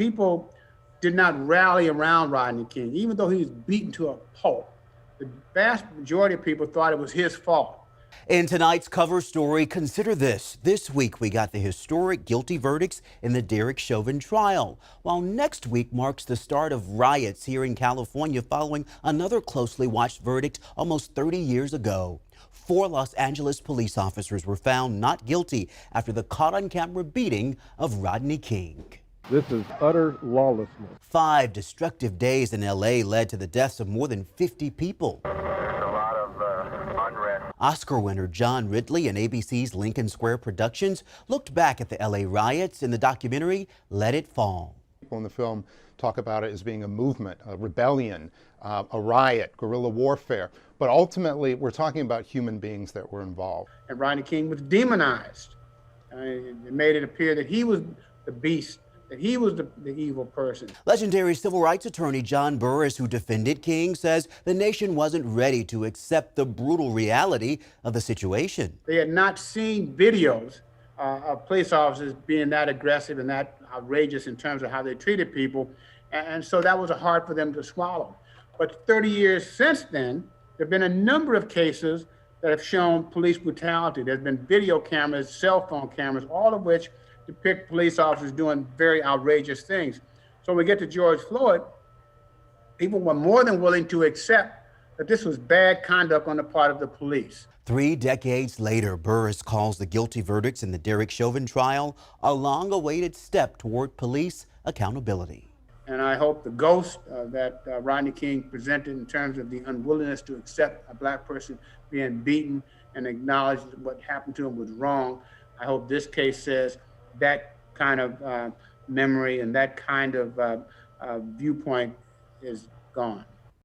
people did not rally around Rodney King, even though he was beaten to a pulp. The vast majority of people thought it was his fault. In tonight's cover story, consider this. This week, we got the historic guilty verdicts in the Derek Chauvin trial, while next week marks the start of riots here in California following another closely watched verdict almost 30 years ago. 4 Los Angeles police officers were found not guilty after the caught-on-camera beating of Rodney King. This is utter lawlessness. 5 destructive days in L.A. led to the deaths of more than 50 people. Oscar winner John Ridley and ABC's Lincoln Square Productions looked back at the LA riots in the documentary Let It Fall. People in the film talk about it as being a movement, a rebellion, a riot, guerrilla warfare. But ultimately, we're talking about human beings that were involved. And Rodney King was demonized. It made it appear that he was the beast, that he was the evil person. Legendary civil rights attorney Ron Burris, who defended King, says the nation wasn't ready to accept the brutal reality of the situation. They had not seen videos of police officers being that aggressive and that outrageous in terms of how they treated people. And so that was hard for them to swallow. But 30 years since then, there have been a number of cases that have shown police brutality. There's been video cameras, cell phone cameras, all of which depict police officers doing very outrageous things. So when we get to George Floyd, people were more than willing to accept that this was bad conduct on the part of the police. 3 decades later, Burris calls the guilty verdicts in the Derek Chauvin trial a long-awaited step toward police accountability. And I hope the ghost that Rodney King presented in terms of the unwillingness to accept a black person being beaten and acknowledge that what happened to him was wrong, I hope this case says that kind of memory and that kind of viewpoint is gone.